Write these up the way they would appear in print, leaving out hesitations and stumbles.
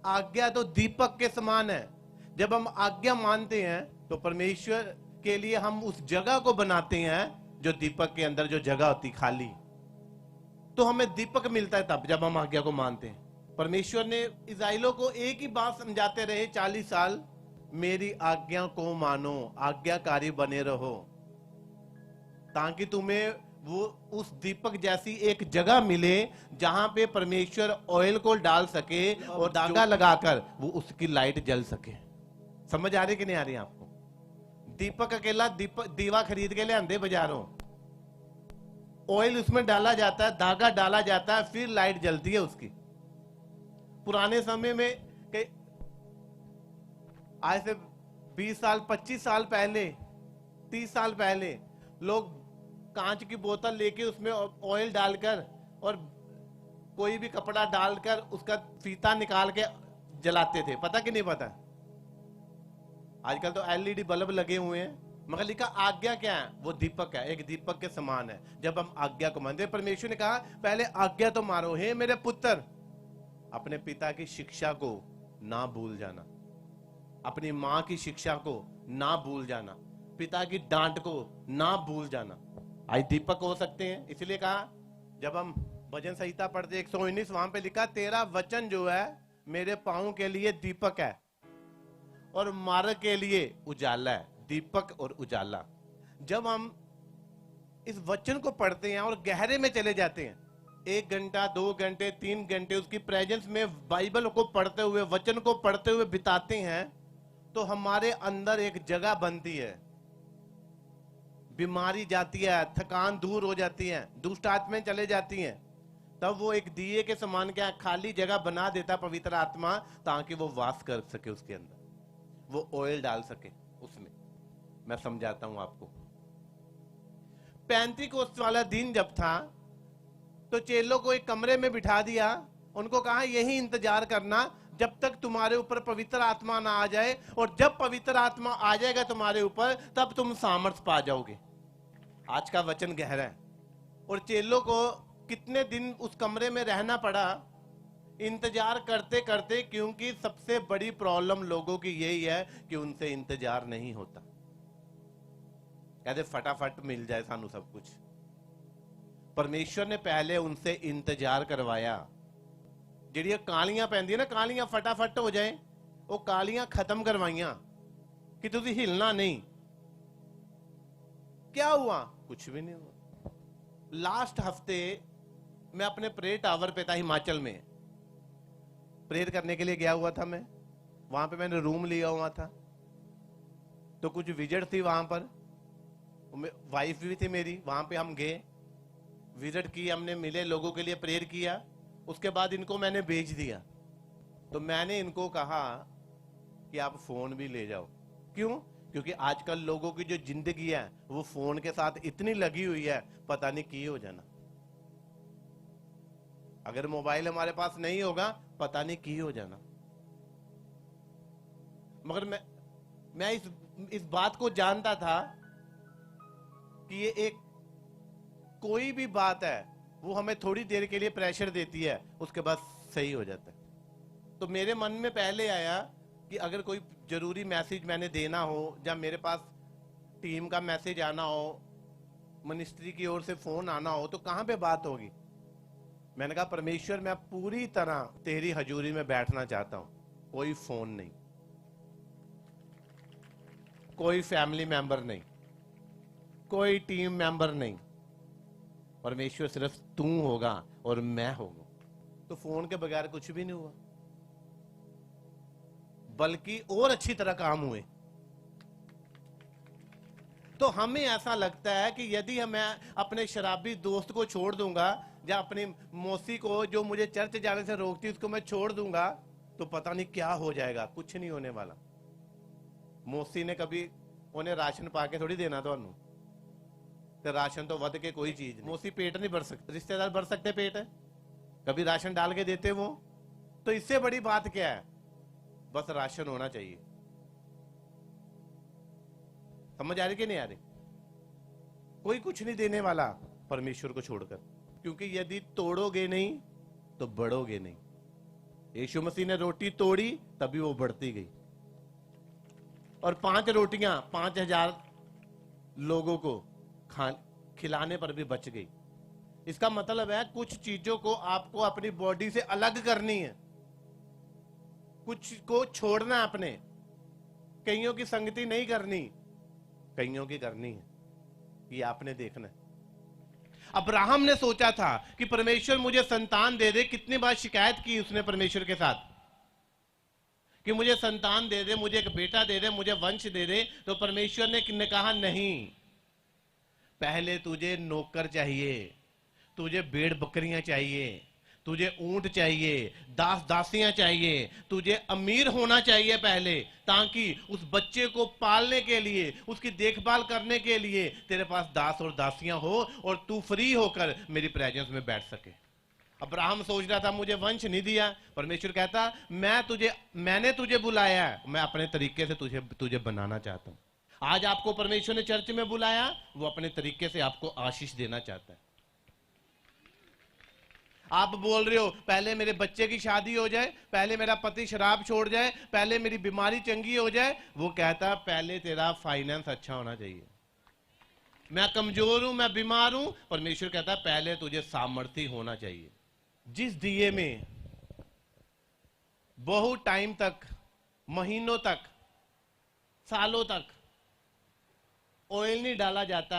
आज्ञा तो दीपक के समान है। जब हम आज्ञा मानते हैं तो परमेश्वर के लिए हम उस जगह को बनाते हैं जो दीपक के अंदर जो जगह होती खाली, तो हमें दीपक मिलता है तब जब हम आज्ञा को मानते हैं। परमेश्वर ने इस्राएलियों को एक ही बात समझाते रहे 40 साल, मेरी आज्ञा को मानो, आज्ञाकारी बने रहो, ताकि तुम्हें वो उस दीपक जैसी एक जगह मिले जहां पे परमेश्वर ऑयल को डाल सके और धागा लगाकर वो उसकी लाइट जल सके। समझ आ रही कि नहीं आ रही आपको? दीपक अकेला दीवा खरीद के ले आंदे बाजारों, ऑयल उसमें डाला जाता है, धागा डाला जाता है, फिर लाइट जलती है उसकी। पुराने समय में आज से 20 साल 25 साल पहले 30 साल पहले लोग कांच की बोतल लेके उसमें ऑयल डालकर और कोई भी कपड़ा डालकर उसका फीता निकाल के जलाते थे। पता कि नहीं पता? आजकल तो एलईडी बल्ब लगे हुए हैं, मगर लिखा आज्ञा क्या है? वो दीपक है, एक दीपक के समान है। जब हम आज्ञा को मानते, परमेश्वर ने कहा पहले आज्ञा तो मारो, हे मेरे पुत्र अपने पिता की शिक्षा को ना भूल जाना, अपनी मां की शिक्षा को ना भूल जाना, पिता की डांट को ना भूल जाना। आज दीपक हो सकते हैं, इसलिए कहा जब हम भजन संहिता पढ़ते 119 वहां पे लिखा तेरा वचन जो है मेरे पांव के लिए दीपक है और मार्ग के लिए उजाला है। दीपक और उजाला। जब हम इस वचन को पढ़ते हैं और गहरे में चले जाते हैं, 1 घंटा 2 घंटे 3 घंटे उसकी प्रेजेंस में बाइबल को पढ़ते हुए, वचन को पढ़ते हुए बिताते हैं, तो हमारे अंदर एक जगह बनती है, बीमारी जाती है, थकान दूर हो जाती है, दुष्ट आत्माएं चले जाती हैं। तब वो एक दिए के समान क्या खाली जगह बना देता पवित्र आत्मा, ताकि वो वास कर सके उसके अंदर, वो ऑयल डाल सके उसमें। मैं समझाता हूं आपको। पेंतीकोस्त वाला दिन जब था तो चेलों को एक कमरे में बिठा दिया, उनको कहा यही इंतजार करना जब तक तुम्हारे ऊपर पवित्र आत्मा ना आ जाए, और जब पवित्र आत्मा आ जाएगा तुम्हारे ऊपर तब तुम सामर्थ पा जाओगे। आज का वचन गहरा है। और चेलों को कितने दिन उस कमरे में रहना पड़ा इंतजार करते करते, क्योंकि सबसे बड़ी प्रॉब्लम लोगों की यही है कि उनसे इंतजार नहीं होता। कहते फटाफट मिल जाए सानू सब कुछ। परमेश्वर ने पहले उनसे इंतजार करवाया। जिहड़ियां कालियां पैंदियां ना, कालियां फटाफट हो जाए, वो कालियां खत्म करवाइयां कि तुसी हिलना नहीं। क्या हुआ? कुछ भी नहीं हुआ। लास्ट हफ्ते मैं अपने प्रेयर टावर पे था, हिमाचल में प्रेयर करने के लिए गया हुआ था। मैं वहां पे मैंने रूम लिया हुआ था, तो कुछ विजिट थी वहां पर, वाइफ भी थी मेरी। वहां पे हम गए, विजिट की, हमने मिले, लोगों के लिए प्रेयर किया। उसके बाद इनको मैंने भेज दिया। तो मैंने इनको कहा कि आप फोन भी ले जाओ। क्यों? क्योंकि आजकल लोगों की जो जिंदगी है वो फोन के साथ इतनी लगी हुई है, पता नहीं की हो जाना। अगर मोबाइल हमारे पास नहीं होगा, पता नहीं की हो जाना। मगर मैं इस बात को जानता था कि ये एक कोई भी बात है वो हमें थोड़ी देर के लिए प्रेशर देती है, उसके बाद सही हो जाता है। तो मेरे मन में पहले आया कि अगर कोई जरूरी मैसेज मैंने देना हो, या मेरे पास टीम का मैसेज आना हो, मिनिस्ट्री की ओर से फोन आना हो, तो कहां पे बात होगी? मैंने कहा परमेश्वर मैं पूरी तरह तेरी हजूरी में बैठना चाहता हूं। कोई फोन नहीं, कोई फैमिली मेंबर नहीं, कोई टीम मेंबर नहीं, परमेश्वर सिर्फ तू होगा और मैं होगा। तो फोन के बगैर कुछ भी नहीं हुआ, बल्कि और अच्छी तरह काम हुए। तो हमें ऐसा लगता है कि यदि मैं अपने शराबी दोस्त को छोड़ दूंगा, या अपनी मौसी को जो मुझे चर्च जाने से रोकती उसको मैं छोड़ दूंगा, तो पता नहीं क्या हो जाएगा। कुछ नहीं होने वाला। मौसी ने कभी उन्हें राशन पा के थोड़ी देना थानू, तो राशन तो वध के कोई चीज नहीं। मौसी पेट नहीं भर सकते, रिश्तेदार भर सकते पेट है? कभी राशन डाल के देते वो? तो इससे बड़ी बात क्या है? बस राशन होना चाहिए। समझ आ रही कि नहीं आ रही? कोई कुछ नहीं देने वाला परमेश्वर को छोड़कर, क्योंकि यदि तोड़ोगे नहीं तो बढ़ोगे नहीं। यीशु मसीह ने रोटी तोड़ी, तभी वो बढ़ती गई। और 5 रोटियां 5000 लोगों को खिलाने पर भी बच गई। इसका मतलब है कुछ चीजों को आपको अपनी बॉडी से अलग करनी है, कुछ को छोड़ना है अपने। कईयों की संगति नहीं करनी, कईयों की करनी है, ये आपने देखना है। अब्राहम ने सोचा था कि परमेश्वर मुझे संतान दे दे। कितनी बार शिकायत की उसने परमेश्वर के साथ कि मुझे संतान दे दे, मुझे एक बेटा दे दे, मुझे वंश दे दे। तो परमेश्वर ने कहा नहीं, पहले तुझे नौकर चाहिए, तुझे भेड़ बकरियां चाहिए, तुझे ऊंट चाहिए, दास दासियां चाहिए, तुझे अमीर होना चाहिए पहले, ताकि उस बच्चे को पालने के लिए, उसकी देखभाल करने के लिए तेरे पास दास और दासियां हो और तू फ्री होकर मेरी प्रेजेंस में बैठ सके। अब्राहम सोच रहा था मुझे वंश नहीं दिया। परमेश्वर कहता मैंने तुझे बुलाया है, मैं अपने तरीके से तुझे बनाना चाहता हूं। आज आपको परमेश्वर ने चर्च में बुलाया, वो अपने तरीके से आपको आशीष देना चाहता है। आप बोल रहे हो पहले मेरे बच्चे की शादी हो जाए, पहले मेरा पति शराब छोड़ जाए, पहले मेरी बीमारी चंगी हो जाए। वो कहता पहले तेरा फाइनेंस अच्छा होना चाहिए। मैं कमजोर हूं, मैं बीमार हूं। परमेश्वर कहता पहले तुझे सामर्थ्य होना चाहिए। जिस दिए में बहुत टाइम तक, महीनों तक, सालों तक ऑयल नहीं डाला जाता,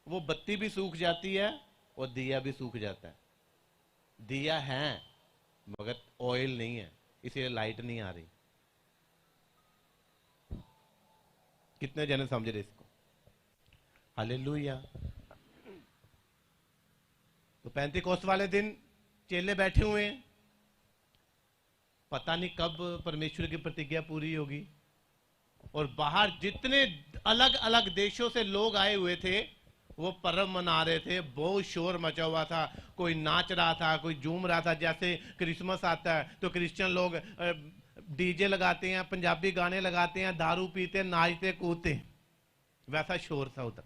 वो बत्ती भी सूख जाती है और दिया भी सूख जाता है। दिया है मगर ऑयल नहीं है, इसलिए लाइट नहीं आ रही। कितने जने समझ रहे इसको? हालेलुया। तो पेंतीकोस्त वाले दिन चेले बैठे हुए हैं, पता नहीं कब परमेश्वर की प्रतिज्ञा पूरी होगी। और बाहर जितने अलग अलग देशों से लोग आए हुए थे, वो पर्व मना रहे थे। बहुत शोर मचा हुआ था, कोई नाच रहा था, कोई झूम रहा था। जैसे क्रिसमस आता है तो क्रिश्चियन लोग डीजे लगाते हैं, पंजाबी गाने लगाते हैं, दारू पीते, नाचते कूदते, वैसा शोर था उधर।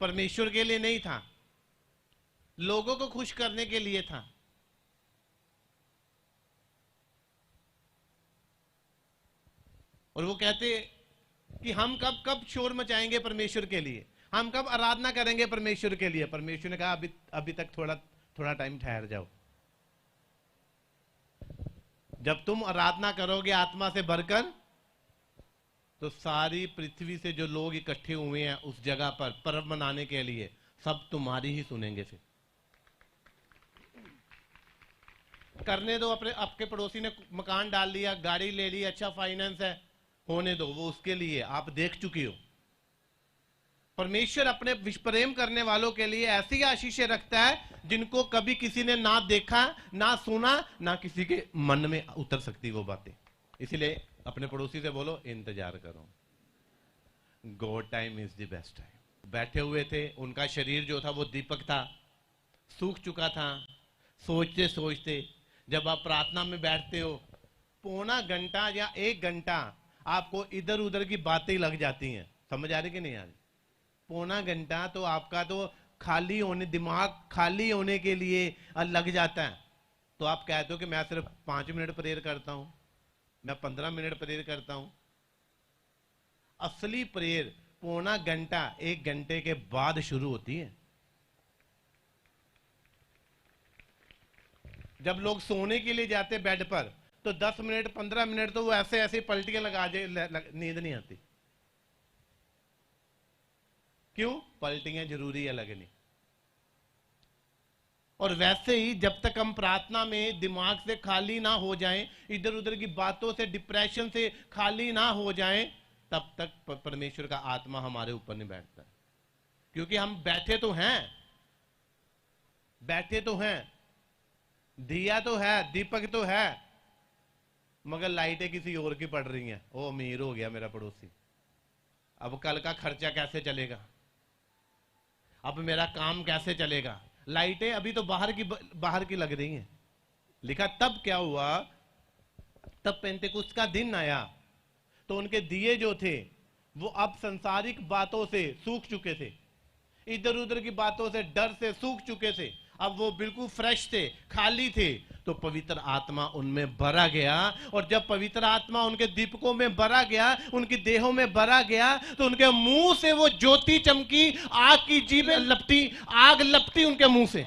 परमेश्वर के लिए नहीं था, लोगों को खुश करने के लिए था। और वो कहते कि हम कब कब शोर मचाएंगे परमेश्वर के लिए, हम कब आराधना करेंगे परमेश्वर के लिए। परमेश्वर ने कहा अभी तक थोड़ा टाइम ठहर जाओ। जब तुम आराधना करोगे आत्मा से भरकर, तो सारी पृथ्वी से जो लोग इकट्ठे हुए हैं उस जगह पर पर्व मनाने के लिए, सब तुम्हारी ही सुनेंगे। फिर करने दो, आपके पड़ोसी ने मकान डाल लिया, गाड़ी ले ली, अच्छा फाइनेंस है, होने दो, वो उसके लिए, आप देख चुकी हो। परमेश्वर अपने विश्वप्रेम करने वालों के लिए ऐसी आशीषें रखता है जिनको कभी किसी ने ना देखा, ना सुना, ना किसी के मन में उतर सकती वो बातें। इसलिए अपने पड़ोसी से बोलो इंतजार करो, God time is the best time. बैठे हुए थे, उनका शरीर जो था वो दीपक था, सूख चुका था। सोचते सोचते जब आप प्रार्थना में बैठते हो, पौना घंटा या 1 घंटा आपको इधर उधर की बातें लग जाती हैं। समझ आ रही कि नहीं आ रही? पौना घंटा तो आपका तो खाली होने, दिमाग खाली होने के लिए लग जाता है। तो आप कहते हो कि मैं सिर्फ 5 मिनट प्रेयर करता हूं, मैं 15 मिनट प्रेयर करता हूं। असली प्रेयर पौना घंटा, 1 घंटे के बाद शुरू होती है। जब लोग सोने के लिए जाते बेड पर, तो 10 मिनट 15 मिनट तो वो ऐसे ऐसे पलटियां लगा दे, नींद नहीं आती। क्यों? पलटियां जरूरी है लगनी। और वैसे ही जब तक हम प्रार्थना में दिमाग से खाली ना हो जाएं, इधर उधर की बातों से, डिप्रेशन से खाली ना हो जाएं, तब तक परमेश्वर का आत्मा हमारे ऊपर नहीं बैठता। क्योंकि हम बैठे तो हैं, दिया तो है, दीपक तो है, मगर लाइटें किसी और की पड़ रही हैं। वो अमीर हो गया मेरा पड़ोसी, अब कल का खर्चा कैसे चलेगा, अब मेरा काम कैसे चलेगा। लाइटें अभी तो बाहर की लग रही हैं। लिखा तब क्या हुआ, तब पेंतेकुस्त का दिन आया तो उनके दिए जो थे वो अब संसारिक बातों से सूख चुके थे, इधर उधर की बातों से, डर से सूख चुके थे। अब वो बिल्कुल फ्रेश थे, खाली थे, तो पवित्र आत्मा उनमें भरा गया। और जब पवित्र आत्मा उनके दीपकों में भरा गया, उनकी देहों में भरा गया, तो उनके मुंह से वो ज्योति चमकी, आग की जीभें लपटी, आग लपटी उनके मुंह से।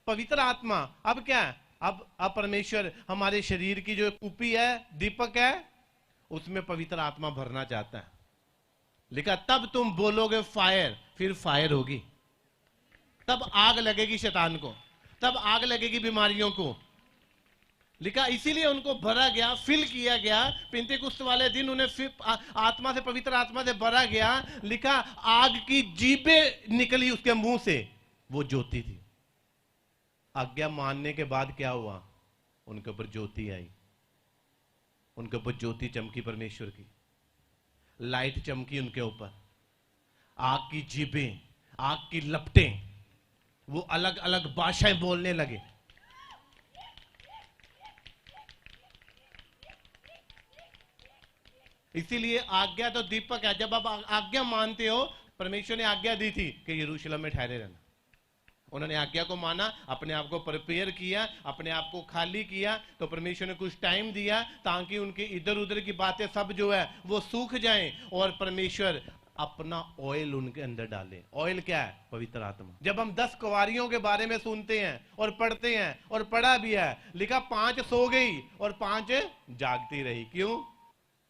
पवित्र आत्मा अब क्या है? अब परमेश्वर हमारे शरीर की जो कुपी है, दीपक है, उसमें पवित्र आत्मा भरना चाहता है। लिखा तब तुम बोलोगे फायर, फिर फायर होगी, तब आग लगेगी शैतान को, तब आग लगेगी बीमारियों को। लिखा इसीलिए उनको भरा गया, फिल किया गया। पिंतेकुस्त वाले दिन उन्हें आत्मा से, पवित्र आत्मा से भरा गया। लिखा आग की जीभें निकली उसके मुंह से, वो ज्योति थी। आज्ञा मानने के बाद क्या हुआ? उनके ऊपर ज्योति आई, उनके ऊपर ज्योति चमकी, परमेश्वर की लाइट चमकी उनके ऊपर। आग की जीभें, आग की लपटें, वो अलग अलग भाषाएं बोलने लगे। इसीलिए आज्ञा तो दीपक है। जब आप आज्ञा मानते हो, परमेश्वर ने आज्ञा दी थी कि यरूशलेम में ठहरे रहना। उन्होंने आज्ञा को माना, अपने आप को प्रिपेयर किया, अपने आप को खाली किया, तो परमेश्वर ने कुछ टाइम दिया ताकि उनकी इधर उधर की बातें सब जो है वो सूख जाएं, और परमेश्वर अपना ऑयल उनके अंदर डाले। ऑयल क्या है? पवित्र आत्मा। जब हम 10 कुंवारियों के बारे में सुनते हैं और पढ़ते हैं, और पढ़ा भी है, लिखा 5 सो गई और 5 जागती रही। क्यों?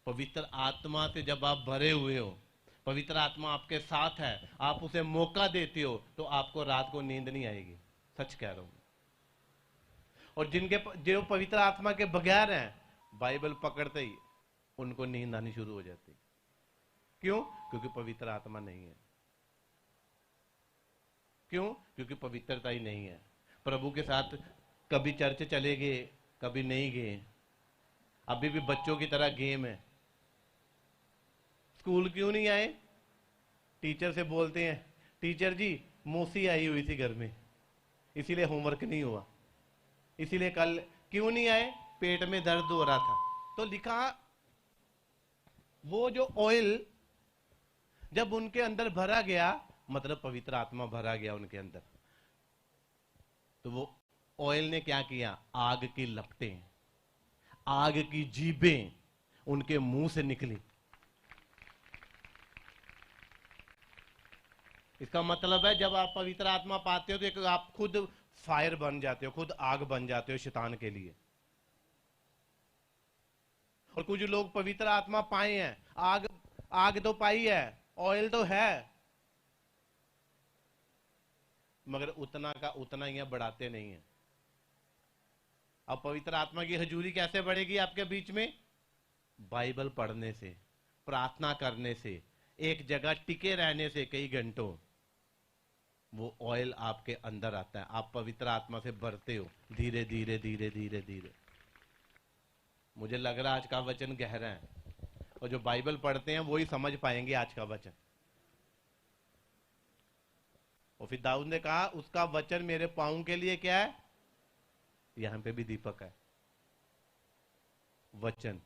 पवित्र आत्मा से जब आप भरे हुए हो, पवित्र आत्मा आपके साथ है, आप उसे मौका देते हो, तो आपको रात को नींद नहीं आएगी। सच कह रहा हूं। और जो पवित्र आत्मा के बगैर हैं, बाइबल पकड़ते ही उनको नींद आनी शुरू हो जाती। क्यों? क्योंकि पवित्र आत्मा नहीं है। क्यों? क्योंकि पवित्रता ही नहीं है। प्रभु के साथ कभी चर्च चले गए, कभी नहीं गए, अभी भी बच्चों की तरह गेम है। स्कूल क्यों नहीं आए? टीचर से बोलते हैं, टीचर जी मौसी आई हुई थी घर में, इसीलिए होमवर्क नहीं हुआ। इसीलिए कल क्यों नहीं आए? पेट में दर्द हो रहा था। तो लिखा वो जो ऑयल जब उनके अंदर भरा गया, मतलब पवित्र आत्मा भरा गया उनके अंदर, तो वो ऑयल ने क्या किया? आग की लपटें, आग की जीभें उनके मुंह से निकली। इसका मतलब है जब आप पवित्र आत्मा पाते हो, तो आप खुद फायर बन जाते हो, खुद आग बन जाते हो शैतान के लिए। और कुछ लोग पवित्र आत्मा पाए हैं, आग तो पाई है, ऑयल तो है, मगर उतना का उतना ही बढ़ाते नहीं है। अब पवित्र आत्मा की हजूरी कैसे बढ़ेगी आपके बीच में? बाइबल पढ़ने से, प्रार्थना करने से, एक जगह टिके रहने से कई घंटों वो ऑयल आपके अंदर आता है। आप पवित्र आत्मा से भरते हो धीरे धीरे धीरे धीरे धीरे। मुझे लग रहा है आज का वचन गहरा है, और जो बाइबल पढ़ते हैं वो ही समझ पाएंगे आज का वचन। और फिर दाऊद ने कहा उसका वचन मेरे पांव के लिए क्या है? यहां पे भी दीपक है। वचन,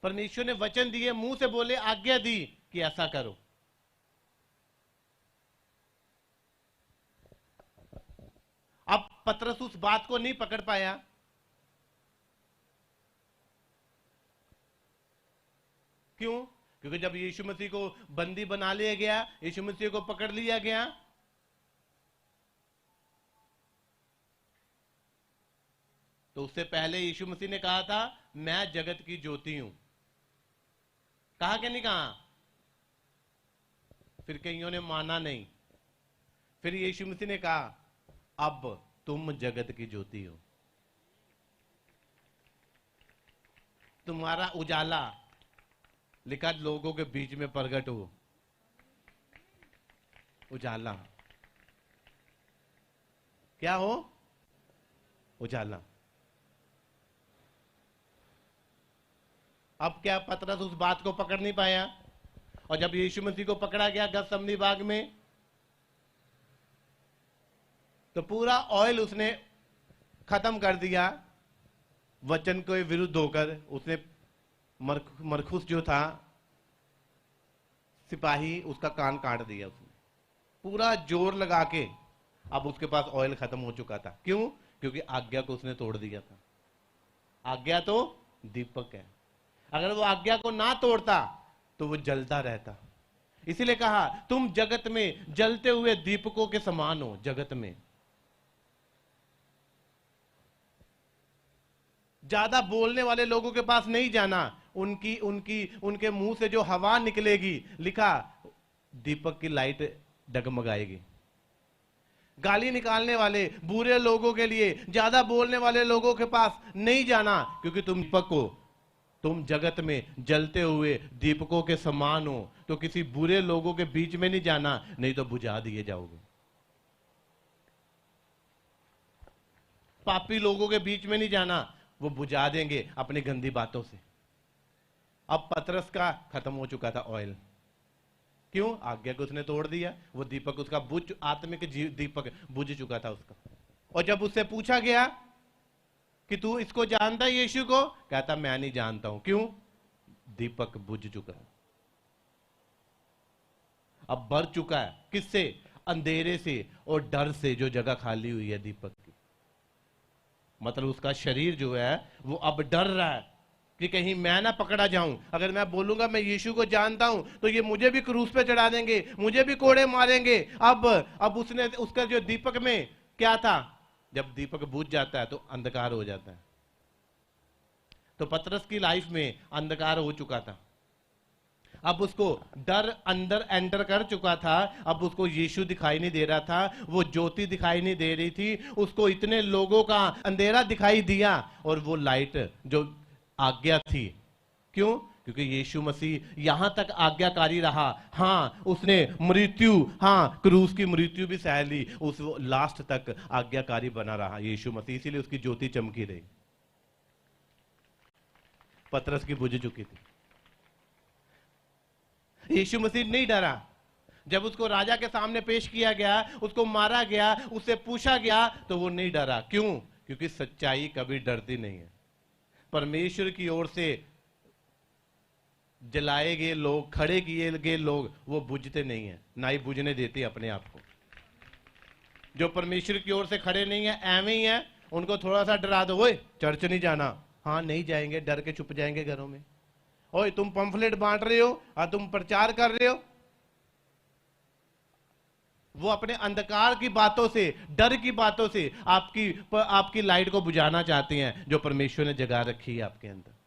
परमेश्वर ने वचन दिए, मुंह से बोले, आज्ञा दी कि ऐसा करो। अब पतरस उस बात को नहीं पकड़ पाया। क्यों? क्योंकि जब यीशु मसीह को बंदी बना लिया गया, यीशु मसीह को पकड़ लिया गया, तो उससे पहले यीशु मसीह ने कहा था मैं जगत की ज्योति हूं। कहा कि नहीं कहा? फिर कईयों ने माना नहीं। फिर यीशु मसीह ने कहा अब तुम जगत की ज्योति हो, तुम्हारा उजाला, लिखा लोगों के बीच में प्रकट हो। उजाला क्या हो? उजाला। अब क्या पतरस उस बात को पकड़ नहीं पाया? और जब यीशु मसीह को पकड़ा गया गethsemane बाग में, तो पूरा ऑयल उसने खत्म कर दिया। वचन के विरुद्ध होकर उसने मरखुस जो था सिपाही, उसका कान काट दिया उसने। पूरा जोर लगा के, अब उसके पास ऑयल खत्म हो चुका था। क्यों? क्योंकि आज्ञा को उसने तोड़ दिया था। आज्ञा तो दीपक है, अगर वो आज्ञा को ना तोड़ता तो वो जलता रहता। इसीलिए कहा तुम जगत में जलते हुए दीपकों के समान हो। जगत में ज्यादा बोलने वाले लोगों के पास नहीं जाना, उनकी उनकी उनके मुंह से जो हवा निकलेगी, लिखा दीपक की लाइट डगमगाएगी। गाली निकालने वाले बुरे लोगों के लिए, ज्यादा बोलने वाले लोगों के पास नहीं जाना, क्योंकि तुम दीपक हो, तुम जगत में जलते हुए दीपकों के समान हो। तो किसी बुरे लोगों के बीच में नहीं जाना, नहीं तो बुझा दिए जाओगे। पापी लोगों के बीच में नहीं जाना, वो बुझा देंगे अपनी गंदी बातों से। अब पतरस का खत्म हो चुका था ऑयल। क्यों? आज्ञा को उसने तोड़ दिया। वो दीपक उसका बुझ, आत्मिक दीपक बुझ चुका था उसका। और जब उससे पूछा गया कि तू इसको जानता है यीशु को, कहता मैं नहीं जानता हूं। क्यों? दीपक बुझ चुका है, अब भर चुका है। किससे? अंधेरे से और डर से, जो जगह खाली हुई है दीपक की। मतलब उसका शरीर जो है वो अब डर रहा है कि कहीं मैं ना पकड़ा जाऊं। अगर मैं बोलूंगा मैं यीशु को जानता हूं तो ये मुझे भी क्रूस पे चढ़ा देंगे, मुझे भी कोड़े मारेंगे। अब उसने, उसका जो दीपक में क्या था, जब दीपक बुझ जाता है तो अंधकार हो जाता है। तो पतरस की लाइफ में अंधकार हो चुका था। अब उसको डर अंदर एंटर कर चुका था। अब उसको यीशु दिखाई नहीं दे रहा था, वो ज्योति दिखाई नहीं दे रही थी उसको। इतने लोगों का अंधेरा दिखाई दिया, और वो लाइट जो आज्ञा थी। क्यों? क्योंकि यीशु मसीह यहां तक आज्ञाकारी रहा। हाँ, उसने मृत्यु, हाँ क्रूस की मृत्यु भी सह ली, उस लास्ट तक आज्ञाकारी बना रहा यीशु मसीह। इसीलिए उसकी ज्योति चमकी रही। पतरस की बुझ चुकी थी। यीशु मसीह नहीं डरा। जब उसको राजा के सामने पेश किया गया, उसको मारा गया, उससे पूछा गया, तो वो नहीं डरा। क्यों? क्योंकि सच्चाई कभी डरती नहीं है। परमेश्वर की ओर से जलाए गए लोग, खड़े किए गए लोग, वो बुझते नहीं है, ना ही बुझने देते अपने आप को। जो परमेश्वर की ओर से खड़े नहीं है, एवं ही है, उनको थोड़ा सा डरा दो, ओए चर्च नहीं जाना, हाँ नहीं जाएंगे, डर के छुप जाएंगे घरों में। ओए तुम पंफलेट बांट रहे हो, हाँ तुम प्रचार कर रहे हो। वो अपने अंधकार की बातों से, डर की बातों से आपकी लाइट को बुझाना चाहते हैं, जो परमेश्वर ने जगा रखी है आपके अंदर।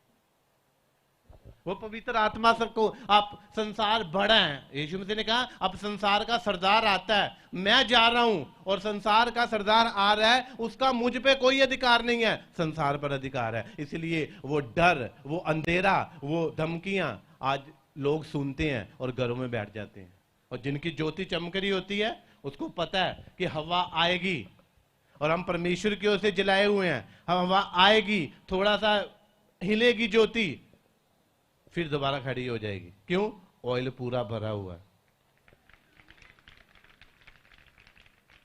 वो पवित्र आत्मा सबको, आप संसार बड़ा है। यीशु मसीह ने कहा अब संसार का सरदार आता है, मैं जा रहा हूं और संसार का सरदार आ रहा है, उसका मुझ पे कोई अधिकार नहीं है, संसार पर अधिकार है। इसलिए वो डर, वो अंधेरा, वो धमकियां आज लोग सुनते हैं और घरों में बैठ जाते हैं। और जिनकी ज्योति चमक रही होती है, उसको पता है कि हवा आएगी और हम परमेश्वर की ओर से जलाए हुए हैं, हवा आएगी, थोड़ा सा हिलेगी ज्योति, फिर दोबारा खड़ी हो जाएगी। क्यों? ऑयल पूरा भरा हुआ है।